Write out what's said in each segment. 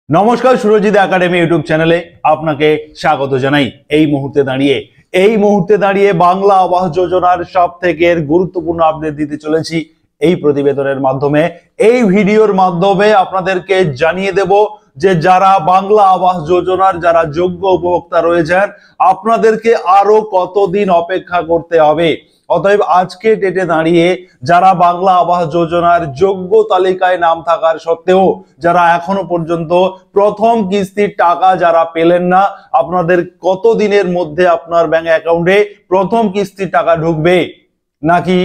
নমস্কার, Surajit academy YouTube চ্যানেলে আপনাকে স্বাগত জানাই। এই মুহূর্তে দাঁড়িয়ে বাংলা আবাস যোজনার সবথেকে গুরুত্বপূর্ণ আপডেট দিতে চলেছি এই প্রতিবেদনের মাধ্যমে। এই ভিডিওর মাধ্যমে আপনাদেরকে জানিয়ে দেব যে যারা বাংলা আবাস যোজনার যারা যোগ্য উপভোক্তা রয়েছেন আপনাদেরকে আরো কতদিন অপেক্ষা করতে হবে। অতএব আজকে ডেটে দাঁড়িয়ে যারা বাংলা আবাস যোজনার যোগ্য তালিকায় নাম থাকার সত্ত্বেও যারা এখনো পর্যন্ত প্রথম কিস্তির টাকা যারা পেলেন না, আপনাদের কত দিনের মধ্যে আপনার ব্যাংক অ্যাকাউন্টে প্রথম কিস্তির টাকা ঢুকবে নাকি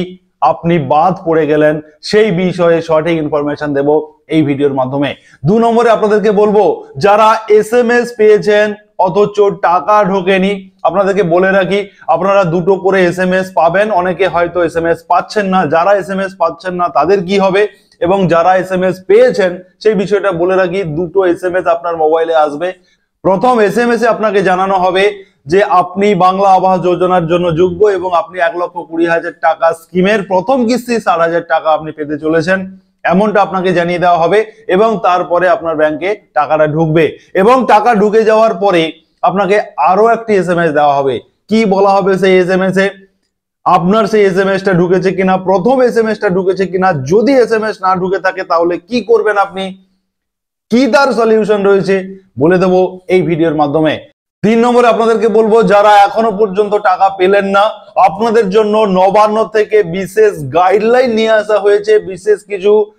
আপনি বাদ পড়ে গেলেন, সেই বিষয়ে সঠিক ইনফরমেশন দেব এই ভিডিওর মাধ্যমে। 2 নম্বরে আপনাদেরকে বলবো যারা এসএমএস পেয়েছেন অথচ টাকা ঢোকেনি, আপনাদেরকে বলে রাখি আপনারা দুটো করে এসএমএস পাবেন। অনেকে হয়তো এসএমএস পাচ্ছেন না, যারা এসএমএস পাচ্ছেন না তাদের কি হবে এবং যারা এসএমএস পেয়েছেন সেই বিষয়টা বলে রাখি। দুটো এসএমএস আপনার মোবাইলে আসবে। প্রথম এসএমএস এ আপনাকে জানানো হবে যে আপনি বাংলা আবাস যোজনার জন্য যোগ্য এবং আপনি 1,20,000 টাকা স্কিমের প্রথম কিস্তি 60,000 টাকা আপনি পেতে চলেছেন, এমনটা আপনাকে জানিয়ে দেওয়া হবে এবং তারপরে আপনার ব্যাংকে টাকাটা ঢুকবে। এবং টাকা ঢুকে যাওয়ার পরে আপনাকে আরো একটি এসএমএস দেওয়া হবে। কি বলা হবে সেই এসএমএস এ? আপনার সেই এসএমএসটা ঢুকেছে কিনা, প্রথম এসএমএসটা ঢুকেছে কিনা, যদি এসএমএস না ঢুকে থাকে তাহলে কি করবেন আপনি, কি তার সলিউশন রয়েছে বলে দেবো এই ভিডিওর মাধ্যমে। 3 নম্বরে আপনাদেরকে বলবো যারা এখনো পর্যন্ত টাকা পেলেন না, আপনাদের জন্য নবান্ন থেকে বিশেষ গাইডলাইন নিয়ে আসা হয়েছে।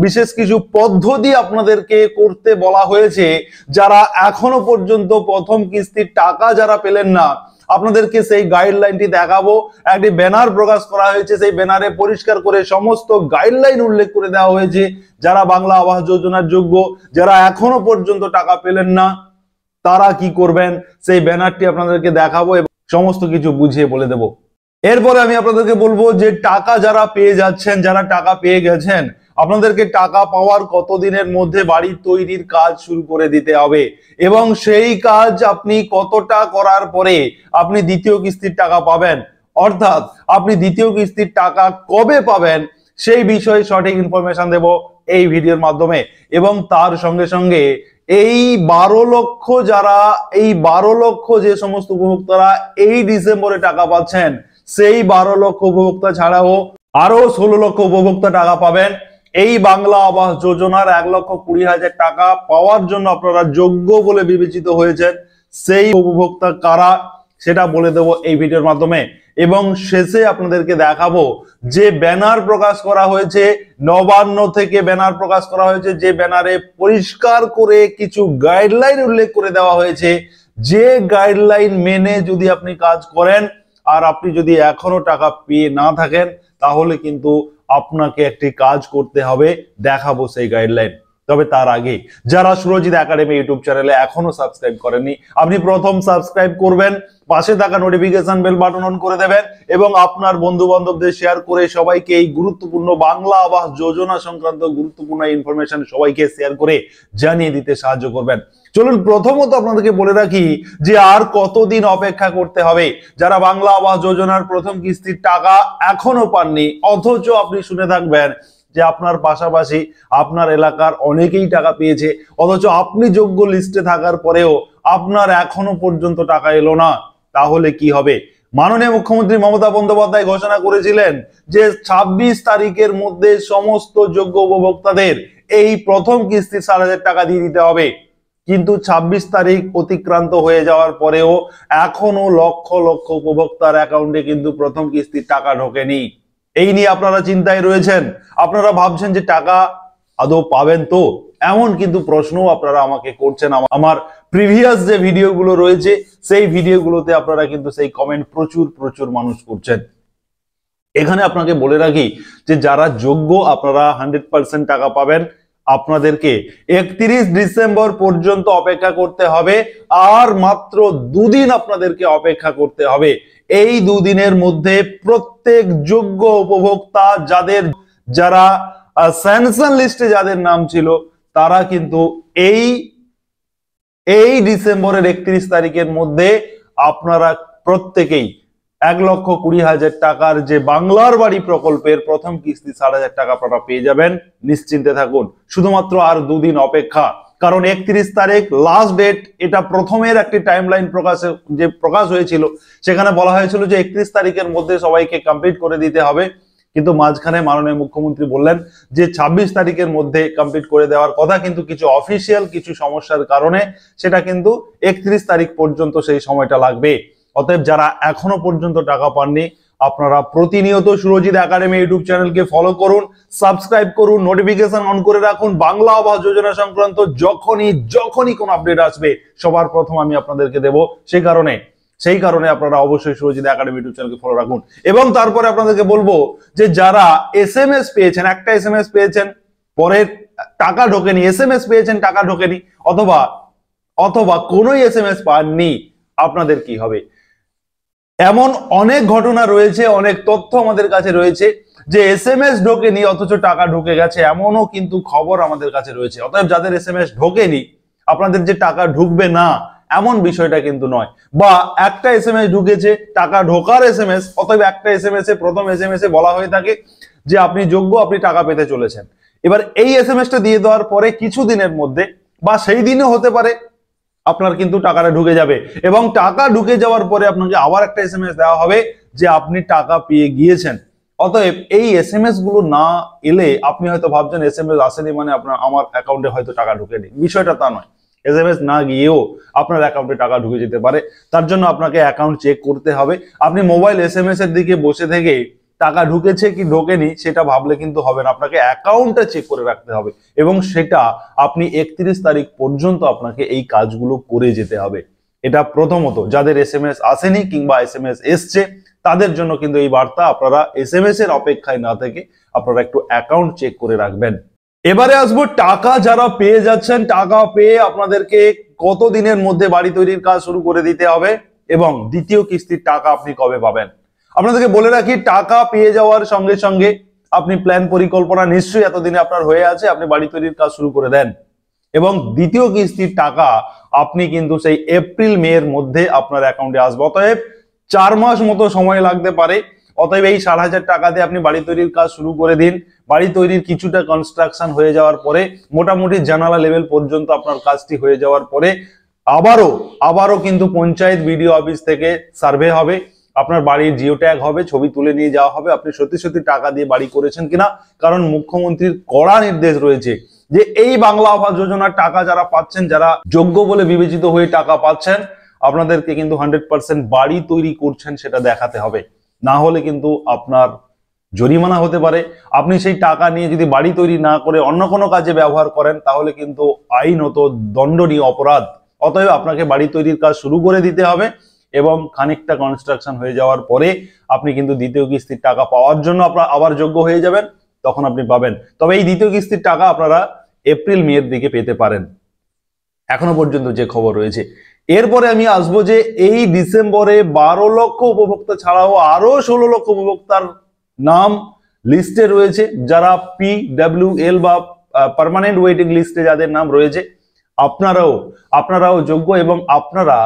বিশেষ কিছু পদ্ধতি আপনাদেরকে করতে বলা হয়েছে। যারা এখনো পর্যন্ত প্রথম কিস্তির টাকা যারা পেলেন না আপনাদেরকে সেই গাইডলাইনটি দেখাবো। একটি ব্যানার প্রকাশ করা হয়েছে, সেই ব্যানারে পরিষ্কার করে সমস্ত গাইডলাইন উল্লেখ করে দেওয়া হয়েছে। যারা বাংলা আবাস যোজনার যোগ্য, যারা এখনো পর্যন্ত টাকা পেলেন না তারা কি করবেন সেই ব্যানারটি আপনাদেরকে দেখাবো এবং সমস্ত কিছু বুঝিয়ে বলে দেব। এরপরে আমি আপনাদেরকে বলবো যে টাকা যারা পেয়ে যাচ্ছেন, যারা টাকা পেয়ে গেছেন, আপনাদেরকে টাকা পাওয়ার কতদিনের মধ্যে বাড়ি তৈরির কাজ শুরু করে দিতে হবে এবং সেই কাজ আপনি কতটা করার পরে আপনি দ্বিতীয় কিস্তির টাকা পাবেন, অর্থাৎ আপনি দ্বিতীয় কিস্তির টাকা কবে পাবেন সেই বিষয়ে সঠিক ইনফরমেশন দেব এই ভিডিওর মাধ্যমে। এবং তার সঙ্গে সঙ্গে এই 12 লক্ষ যে সমস্ত উপভোক্তারা এই ডিসেম্বরে টাকা পাচ্ছেন, সেই 12 লক্ষ উপভোক্তা ছাড়াও আরো 16 লক্ষ উপভোক্তা টাকা পাবেন। এই বাংলা আবাস যোজনার 1,20,000 টাকা পাওয়ার জন্য আপনারা যোগ্য বলে বিবেচিত হয়েছেন। সেই উপভোক্তা কারা সেটা বলে দেব এই ভিডিওর মাধ্যমে। এবং শেষে আপনাদেরকে দেখাবো যে ব্যানার প্রকাশ করা হয়েছে, নবান্ন থেকে ব্যানার প্রকাশ করা হয়েছে, যে ব্যানারে পরিষ্কার করে কিছু গাইডলাইন উল্লেখ করে দেওয়া হয়েছে। যে গাইডলাইন মেনে যদি আপনি কাজ করেন আর আপনি যদি এখনো টাকা পেয়ে না থাকেন তাহলে কিন্তু আপনাকে একটি কাজ করতে হবে, দেখাবো সেই গাইডলাইন। তবে তার আগে যারা সুরজিৎ একাডেমি ইউটিউব চ্যানেলে এখনো সাবস্ক্রাইব করেননি আপনি প্রথম সাবস্ক্রাইব করবেন, পাশে থাকা নোটিফিকেশন বেল বাটন অন করে দেবেন এবং আপনার বন্ধু বান্ধবদের শেয়ার করে সবাইকে এই গুরুত্বপূর্ণ বাংলা আবাস যোজনা সংক্রান্ত গুরুত্বপূর্ণ ইনফরমেশন সবাইকে শেয়ার করে জানিয়ে দিতে সাহায্য করবেন। চলুন প্রথমত আপনাদেরকে বলে রাখি যে আর কতদিন অপেক্ষা করতে হবে। যারা বাংলা আবাস যোজনার প্রথম কিস্তির টাকা এখনো পাননি অথচ আপনি শুনে থাকবেন যে আপনার পাশাপাশি আপনার এলাকার অনেকেই টাকা পেয়েছে, অথচ আপনি যোগ্য লিস্টে থাকার পরেও আপনার এখনো পর্যন্ত টাকা এলো না, তাহলে কি হবে? মাননীয় মুখ্যমন্ত্রী মমতা বন্দ্যোপাধ্যায় ঘোষণা করেছিলেন যে 26 তারিখের মধ্যে সমস্ত যোগ্য উপভোক্তাদের এই প্রথম কিস্তি 60,000 টাকা দিয়ে দিতে হবে। কিন্তু 26 তারিখ অতিক্রান্ত হয়ে যাওয়ার পরেও এখনো লক্ষ লক্ষ উপভোক্তার অ্যাকাউন্টে কিন্তু প্রথম কিস্তির টাকা ঢোকেনি। এই নিয়ে আপনারা চিন্তায় রয়েছেন, আপনারা ভাবছেন যে টাকা আদৌ পাবেন তো, এমন কিন্তু প্রশ্ন আপনারা আমাকে করছেন। আমার প্রিভিয়াস যে ভিডিওগুলো রয়েছে সেই ভিডিওগুলোতে আপনারা কিন্তু সেই কমেন্ট প্রচুর মানুষ করছেন। এখানে আপনাকে বলে রাখি যে যারা যোগ্য আপনারা 100% টাকা পাবেন। আপনাদেরকে 31 ডিসেম্বর পর্যন্ত অপেক্ষা করতে হবে, আর মাত্র 2 দিন আপনাদেরকে অপেক্ষা করতে হবে। এই 2 দিনের মধ্যে প্রত্যেক যোগ্য উপভোক্তা যারা স্যাংশন লিস্টে যাদের নাম ছিল তারা কিন্তু এই ডিসেম্বরের 31 তারিখের মধ্যে আপনারা প্রত্যেকেই 1,20,000 টাকার যে বাংলার বাড়ি প্রকল্পের প্রথম কিস্তি 60,000 টাকা আপনারা পেয়ে যাবেন। নিশ্চিন্তে থাকুন, শুধুমাত্র আর 2 দিন অপেক্ষা। কারণ 31 তারিখ লাস্ট ডেট। এটা প্রথমের একটি টাইমলাইন প্রকাশ হয়েছিল, সেখানে বলা হয়েছিল যে 31 তারিখের মধ্যে সবাইকে কমপ্লিট করে দিতে হবে, কিন্তু মাঝখানে মাননীয় মুখ্যমন্ত্রী বললেন যে 26 তারিখের মধ্যে কমপ্লিট করে দেওয়ার কথা, কিন্তু কিছু অফিসিয়াল কিছু সমস্যার কারণে সেটা কিন্তু 31 তারিখ পর্যন্ত সেই সময়টা লাগবে। অতএব যারা এখনো পর্যন্ত টাকা পাননি, আপনারা প্রতিনিয়ত সুরজিৎ একাডেমি ইউটিউব চ্যানেলকে ফলো করুন, সাবস্ক্রাইব করুন, নোটিফিকেশন অন করে রাখুন। বাংলা আবাস যোজনা সংক্রান্ত যখনই কোনো আপডেট আসবে সবার প্রথম আমি আপনাদেরকে দেব। সেই কারণে আপনারা অবশ্যই সুরজিৎ একাডেমি ইউটিউব চ্যানেলকে ফলো রাখুন। এবং তারপরে আপনাদেরকে বলবো যে যারা এসএমএস পেয়েছেন, একটা এসএমএস পেয়েছেন, পরের টাকা ঢোকেনি, এসএমএস পেয়েছেন টাকা ঢোকেনি, অথবা কোনোই এসএমএস পাননি, আপনাদের কি হবে? এমন অনেক ঘটনা রয়েছে, অনেক তথ্য আমাদের কাছে রয়েছে যে এসএমএস ঢোকেনি অথচ টাকা ঢুকে গেছে, এমনও কিন্তু খবর আমাদের কাছে রয়েছে। অতএব যাদের এসএমএস ঢোকেনি, আপনাদের যে টাকা ঢুকবে না এমন বিষয়টা কিন্তু নয়, বা একটা এসএমএস ঢুকেছে, টাকা ঢোকার এসএমএস, অতএব একটা এসএমএস এ প্রথম এসএমএস এ বলা হয়ে থাকে যে আপনি যোগ্য, আপনি টাকা পেতে চলেছেন। এবার এই এসএমএসটা দিয়ে দেওয়ার পরে কিছু দিনের মধ্যে বা সেই দিনও হতে পারে আপনার কিন্তু টাকাটা ঢুকে যাবে, এবং টাকা ঢুকে যাওয়ার পরে আপনাকে আবার একটা এসএমএস দেওয়া হবে যে আপনি টাকা পেয়ে গিয়েছেন। অতএব এই এসএমএস গুলো না এলে আপনি হয়তো ভাবছেন এসএমএস আসেনি মানে আমার অ্যাকাউন্টে হয়তো টাকা ঢুকেনি, বিষয়টা তা নয়। এসএমএস না গিয়েও আপনার অ্যাকাউন্টে টাকা ঢুকে যেতে পারে। তার জন্য আপনাকে অ্যাকাউন্ট চেক করতে হবে। আপনি মোবাইল এসএমএস এর দিকে বসে থেকে টাকা ঢুকেছে কি ঢোকেনি সেটা ভাবলে কিন্তু হবে না, আপনাকে অ্যাকাউন্টটা চেক করে রাখতে হবে, এবং সেটা আপনি 31 তারিখ পর্যন্ত আপনাকে এই কাজগুলো করে যেতে হবে। এটা প্রথমত যাদের এসএমএস আসেনি কিংবা এসএমএস এসছে তাদের জন্য কিন্তু এই বার্তা, আপনারা এসএমএস এর অপেক্ষায় না থেকে আপনারা একটু অ্যাকাউন্ট চেক করে রাখবেন। এবারে আসবো টাকা যারা পেয়ে যাচ্ছেন, টাকা পেয়ে আপনাদেরকে কত দিনের মধ্যে বাড়ি তৈরির কাজ শুরু করে দিতে হবে এবং দ্বিতীয় কিস্তির টাকা আপনি কবে পাবেন। আপনাদেরকে বলে রাখি, টাকা পেয়ে যাওয়ার সঙ্গে সঙ্গে আপনি প্ল্যান পরিকল্পনা নিশ্চয়ই এতদিনে আপনার হয়ে আছে, আপনি বাড়ি তৈরির কাজ শুরু করে দেন, এবং দ্বিতীয় কিস্তির টাকা আপনি কিন্তু সেই এপ্রিল মে এর মধ্যে আপনার অ্যাকাউন্টে আসবে। অতএব 4 মাস মতো সময় লাগতে পারে। অতএব এই 60,000 টাকা দিয়ে আপনি বাড়ি তৈরির কাজ শুরু করে দিন। বাড়ি তৈরির কিছুটা কনস্ট্রাকশন হয়ে যাওয়ার পরে, মোটামুটি জানালা লেভেল পর্যন্ত আপনার কাজটি হয়ে যাওয়ার পরে আবারও কিন্তু পঞ্চায়েত বিডিও অফিস থেকে সার্ভে হবে, আপনার বাড়ির জিও ট্যাগ হবে, ছবি তুলে নিয়ে যাওয়া হবে আপনি সত্যি টাকা দিয়ে বাড়ি করেছেন কিনা। কারণ মুখ্যমন্ত্রীর কড়া নির্দেশ রয়েছে যে এই বাংলা আবাস যোজনার টাকা যারা পাচ্ছেন, যারা যোগ্য বলে বিবেচিত হয়ে টাকা পাচ্ছেন, আপনাদেরকে কিন্তু 100% বাড়ি তৈরি করছেন সেটা দেখাতে হবে, না হলে কিন্তু আপনার জরিমানা হতে পারে। আপনি সেই টাকা নিয়ে যদি বাড়ি তৈরি না করে অন্য কোনো কাজে ব্যবহার করেন তাহলে কিন্তু আইনত দণ্ডনীয় অপরাধ। অতএব আপনাকে বাড়ি তৈরির কাজ শুরু করে দিতে হবে, এবং খানিকটা কনস্ট্রাকশন হয়ে যাওয়ার পরে আপনি কিন্তু দ্বিতীয় কিস্তির টাকা পাওয়ার জন্য আপনারা আবার যোগ্য হয়ে যাবেন, তখন আপনি পাবেন। তবে এই দ্বিতীয় কিস্তির টাকা আপনারা এপ্রিল মে এর দিকে পেতে পারেন, এখনো পর্যন্ত যে খবর রয়েছে। এরপরে আমি আসবো যে এই ডিসেম্বরে 12 লক্ষ উপভোক্তা ছাড়াও আরো 16 লক্ষ উপভোক্তার নাম লিস্টে রয়েছে, যারা PWL বা পার্মানেন্ট ওয়েটিং লিস্টে যাদের নাম রয়েছে, আপনারাও যোগ্য, এবং আপনারা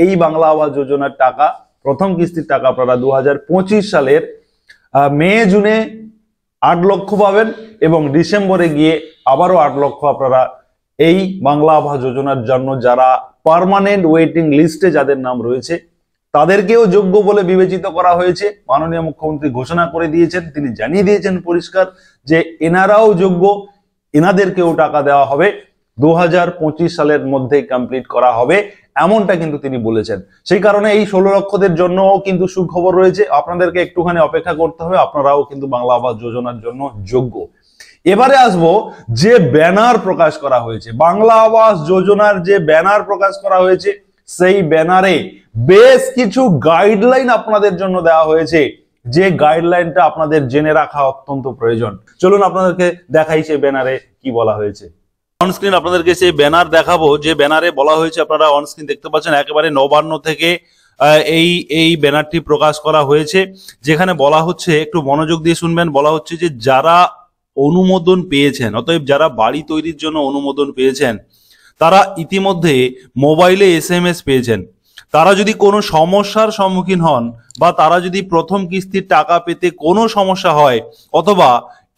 এই বাংলা আবাস যোজনার টাকা, প্রথম কিস্তির টাকা আপনারা 2025 সালের মে জুনে 8 লক্ষ পাবেন, এবং ডিসেম্বরে গিয়ে আবারও 8 লক্ষ আপনারা এই বাংলা আবাস যোজনার জন্য যারা পার্মানেন্ট ওয়েটিং লিস্টে যাদের নাম রয়েছে তাদেরকেও যোগ্য বলে বিবেচিত করা হয়েছে। মাননীয় মুখ্যমন্ত্রী ঘোষণা করে দিয়েছেন, তিনি জানিয়ে দিয়েছেন পরিষ্কার যে এনারাও যোগ্য, এনাদেরকেও টাকা দেওয়া হবে, 2025 সালের মধ্যে কমপ্লিট করা হবে, এমনটা কিন্তু তিনি বলেছেন। সেই কারণে এই 16 লক্ষদের জন্যও কিন্তু সুখবর রয়েছে, আপনাদেরকে একটুখানি অপেক্ষা করতে হবে, আপনারাও কিন্তু বাংলা আবাস যোজনার জন্য যোগ্য। এবারে আসবো যে ব্যানার প্রকাশ করা হয়েছে, বাংলা আবাস যোজনার যে ব্যানার প্রকাশ করা হয়েছে, সেই ব্যানারে বেশ কিছু গাইডলাইন আপনাদের জন্য দেওয়া হয়েছে, যে গাইডলাইনটা আপনাদের জেনে রাখা অত্যন্ত প্রয়োজন। চলুন আপনাদেরকে দেখাই সেই ব্যানারে কি বলা হয়েছে। অনস্ক্রিন আপনাদেরকে সেই ব্যানার দেখাবো, যে ব্যানারে বলা হয়েছে, আপনারা অনস্ক্রিন দেখতে পাচ্ছেন, একেবারে নবান্ন থেকে এই ব্যানারটি প্রকাশ করা হয়েছে, যেখানে বলা হচ্ছে, একটু মনোযোগ দিয়ে শুনবেন, বলা হচ্ছে যে যারা অনুমোদন পেয়েছেন, অতএব যারা বাড়ি তৈরির জন্য অনুমোদন পেয়েছেন, তারা ইতিমধ্যে মোবাইলে এসএমএস পেয়েছেন, তারা যদি কোনো সমস্যার সম্মুখীন হন, বা তারা যদি প্রথম কিস্তির টাকা পেতে কোনো সমস্যা হয়, অথবা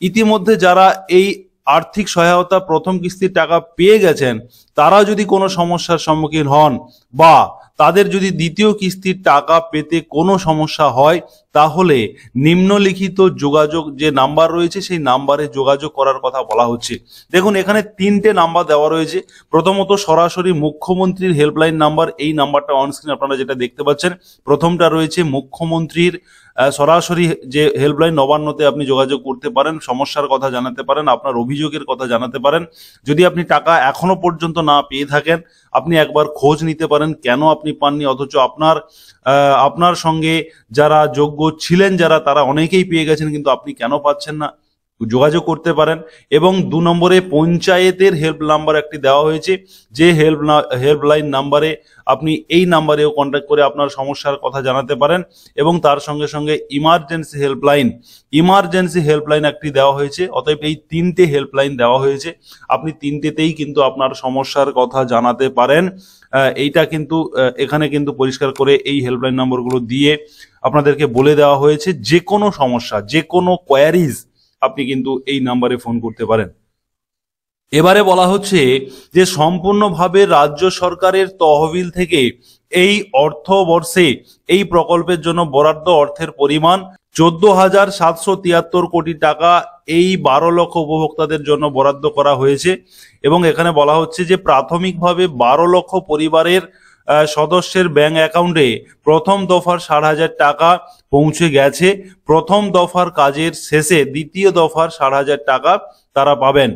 ইতিমধ্যে যারা এই আর্থিক সহায়তা প্রথম কিস্তির টাকা পেয়ে গেছেন তারা যদি কোনো সমস্যার সম্মুখীন হন বা তাদের যদি দ্বিতীয় কিস্তির টাকা পেতে কোনো সমস্যা হয় তাহলে নিম্নলিখিত যোগাযোগ যে নাম্বার রয়েছে সেই নাম্বারে যোগাযোগ করার কথা বলা হচ্ছে। দেখুন এখানে 3টে নাম্বার দেওয়া রয়েছে। প্রথমত সরাসরি মুখ্যমন্ত্রীর হেল্পলাইন নাম্বার, এই নাম্বারটা অনস্ক্রিন আপনারা যেটা দেখতে পাচ্ছেন। প্রথমটা রয়েছে মুখ্যমন্ত্রীর সরাসরি যে হেল্পলাইন, নবান্নতে আপনি যোগাযোগ করতে পারেন, সমস্যার কথা জানাতে পারেন, আপনার অভিযোগের কথা জানাতে পারেন। যদি আপনি টাকা এখনো পর্যন্ত না পেয়ে থাকেন আপনি একবার খোঁজ নিতে পারেন কেন আপনি পাননি, অথচ আপনার সঙ্গে যারা যোগ্য ছিলেন যারা তারা অনেকেই পেয়ে গেছেন কিন্তু আপনি কেন পাচ্ছেন না, যোগাযোগ করতে পারেন। এবং 2 নম্বরে পঞ্চায়েতের হেল্প নাম্বার একটি দেওয়া হয়েছে, যে হেল্পলাইন নাম্বারে আপনি এই নাম্বারেও কন্ট্যাক্ট করে আপনার সমস্যার কথা জানাতে পারেন। এবং তার সঙ্গে সঙ্গে ইমার্জেন্সি হেল্পলাইন একটি দেওয়া হয়েছে। অতএব এই 3টে হেল্পলাইন দেওয়া হয়েছে, আপনি 3টেতেই কিন্তু আপনার সমস্যার কথা জানাতে পারেন। এইটা কিন্তু এখানে কিন্তু পরিষ্কার করে এই হেল্পলাইন নম্বরগুলো দিয়ে আপনাদেরকে বলে দেওয়া হয়েছে যে কোনো সমস্যা, যে কোনো কোয়ারিজ আপনি কিন্তু এই নাম্বারে ফোন করতে পারেন। এবারে বলা হচ্ছে যে সম্পূর্ণভাবে রাজ্য সরকারের তহবিল থেকে এই অর্থবর্ষে এই প্রকল্পের জন্য বরাদ্দ অর্থের পরিমাণ 14,773 কোটি টাকা এই 12 লক্ষ উপভোক্তাদের জন্য বরাদ্দ করা হয়েছে। এবং এখানে বলা হচ্ছে যে প্রাথমিকভাবে 12 লক্ষ পরিবারের সদস্যের ব্যাংক অ্যাকাউন্টে প্রথম দফার 60,000 টাকা পৌঁছে গেছে। প্রথম দফার কাজের শেষে দ্বিতীয় দফার 60,000 টাকা তারা পাবেন।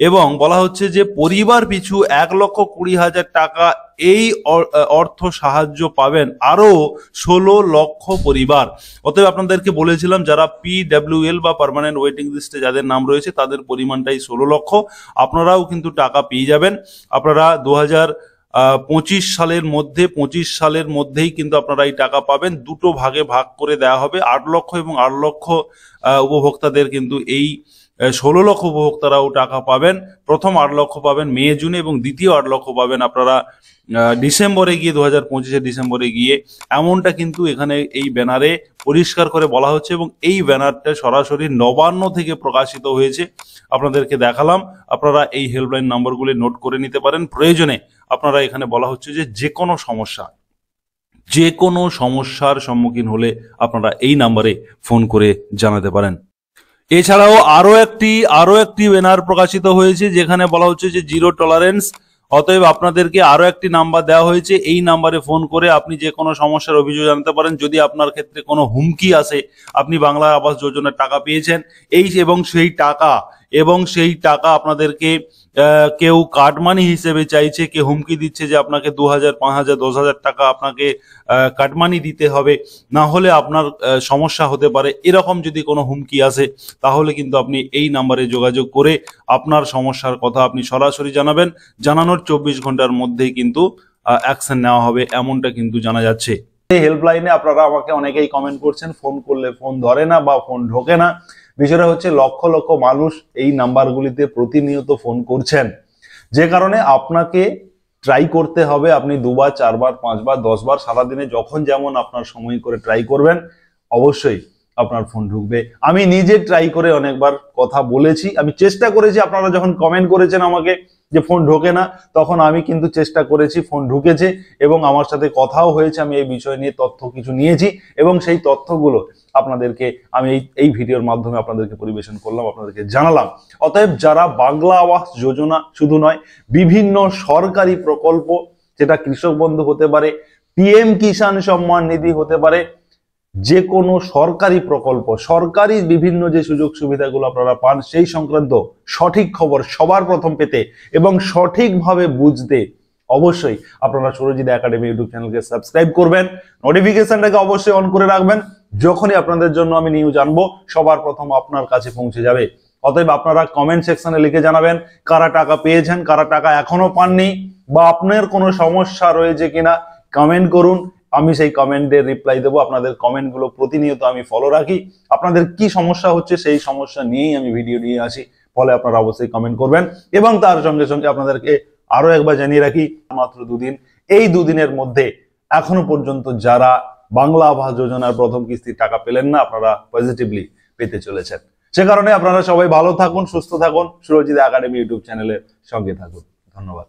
এবং বলা হচ্ছে যে পরিবার পিছু 1,20,000 টাকা এই অর্থ সাহায্য পাবেন আরো 16 লক্ষ পরিবার। অতএব আপনাদেরকে বলেছিলাম যারা PWL বা পার্মানেন্ট ওয়েটিং লিস্টে যাদের নাম রয়েছে তাদের পরিমাণটাই 16 লক্ষ। আপনারাও কিন্তু টাকা পেয়ে যাবেন। আপনারা 2025 সালের মধ্যেই কিন্তু আপনারা এই টাকা পাবেন। দুটো ভাগে ভাগ করে দেওয়া হবে, 8 লক্ষ এবং 8 লক্ষ উপভোক্তাদের কিন্তু এই 16 লক্ষ উপভোক্তারাও টাকা পাবেন। প্রথম 8 লক্ষ পাবেন মে জুনে এবং দ্বিতীয় 8 লক্ষ পাবেন আপনারা ডিসেম্বরে গিয়ে, 2025 ডিসেম্বরে গিয়ে। এমনটা কিন্তু এখানে এই ব্যানারে পরিষ্কার করে বলা হচ্ছে এবং এই ব্যানারটা সরাসরি নবান্ন থেকে প্রকাশিত হয়েছে। আপনাদেরকে দেখালাম, আপনারা এই হেল্পলাইন নাম্বারগুলি নোট করে নিতে পারেন। প্রয়োজনে আপনারা এখানে বলা হচ্ছে যে কোনো সমস্যার সম্মুখীন হলে আপনারা এই নাম্বারে ফোন করে জানাতে পারেন। এছাড়াও আরো একটি ব্যানার প্রকাশিত হয়েছে যেখানে বলা হচ্ছে যে জিরো টলারেন্স। অতএব আপনাদেরকে আরো একটি নাম্বার দেওয়া হয়েছে, এই নাম্বারে ফোন করে আপনি যে কোনো সমস্যার অভিযোগ জানাতে পারেন। যদি আপনার ক্ষেত্রে কোনো হুমকি আসে, আপনি বাংলা আবাস যোজনার টাকা পেয়েছেন এবং সেই টাকা আপনাদেরকে কেউ কাটমানি হিসেবে চাইছে, কেউ হুমকি দিচ্ছে যে আপনাকে 2,000, 5,000, 10,000 টাকা আপনাকে কাটমানি দিতে হবে, না হলে আপনার সমস্যা হতে পারে, এরকম যদি কোনো হুমকি আসে তাহলে কিন্তু আপনি এই নাম্বারে যোগাযোগ করে আপনার সমস্যার কথা আপনি সরাসরি জানাবেন। জানানোর 24 ঘন্টার মধ্যেই কিন্তু অ্যাকশন নেওয়া হবে, এমনটা কিন্তু জানা যাচ্ছে। এই হেল্পলাইনে আপনারা আমাকে অনেকেই কমেন্ট করছেন ফোন করলে ফোন ধরে না বা ফোন ঢোকে না। বিষয়টা হচ্ছে লক্ষ লক্ষ মানুষ এই নাম্বারগুলিতে প্রতিনিয়ত ফোন করছেন, যে কারণে আপনাকে ট্রাই করতে হবে। আপনি 2 বার, 4 বার, 5 বার, 10 বার সারাদিনে যখন যেমন আপনার সময় করে ট্রাই করবেন, অবশ্যই আপনার ফোন ঢুকবে। আমি নিজে ট্রাই করে অনেকবার কথা বলেছি, আমি চেষ্টা করেছি। আপনারা যখন কমেন্ট করেছেন আমাকে যে ফোন ঢোকে না, তখন আমি কিন্তু চেষ্টা করেছি, ফোন ঢুকেছে এবং আমার সাথে কথাও হয়েছে। আমি এই বিষয় নিয়ে তথ্য কিছু নিয়েছি এবং সেই তথ্যগুলো আপনাদেরকে আমি এই ভিডিওর মাধ্যমে আপনাদেরকে পরিবেশন করলাম, আপনাদেরকে জানালাম। অতএব যারা বাংলা আবাস যোজনা শুধু নয়, বিভিন্ন সরকারি প্রকল্প, যেটা কৃষক বন্ধু হতে পারে, PM কিষাণ সম্মান নিধি হতে পারে, যে কোনো সরকারি প্রকল্প, সরকারি বিভিন্ন যে সুযোগ সুবিধাগুলো আপনারা পান, সেই সংক্রান্ত সঠিক খবর সবার প্রথম পেতে এবং সঠিকভাবে বুঝতে অবশ্যই আপনারা সুরজিৎ একাডেমি ইউটিউব চ্যানেলকে সাবস্ক্রাইব করবেন, নোটিফিকেশনটাকে অবশ্যই অন করে রাখবেন। যখনই আপনাদের জন্য আমি নিউজ আনবো সবার প্রথম আপনার কাছে পৌঁছে যাবে। অতএব আপনারা কমেন্ট সেকশনে লিখে জানাবেন কারা টাকা পেয়েছেন, কারা টাকা এখনো পাননি, বা আপনার কোনো সমস্যা রয়েছে কিনা কমেন্ট করুন। আমি সেই কমেন্টের রিপ্লাই দেবো। আপনাদের কমেন্টগুলো প্রতিনিয়ত আমি ফলো রাখি। আপনাদের কি সমস্যা হচ্ছে সেই সমস্যা নিয়েই আমি ভিডিও নিয়ে আসি, ফলে আপনারা অবশ্যই কমেন্ট করবেন। এবং তার সঙ্গে সঙ্গে আপনাদেরকে আরো একবার জানিয়ে রাখি, মাত্র 2 দিন, এই 2 দিনের মধ্যে এখনো পর্যন্ত যারা বাংলা আবাস যোজনার প্রথম কিস্তির টাকা পেলেন না, আপনারা পজিটিভলি পেতে চলেছেন। সে কারণে আপনারা সবাই ভালো থাকুন, সুস্থ থাকুন, সুরজিৎ একাডেমি ইউটিউব চ্যানেলের সঙ্গে থাকুন। ধন্যবাদ।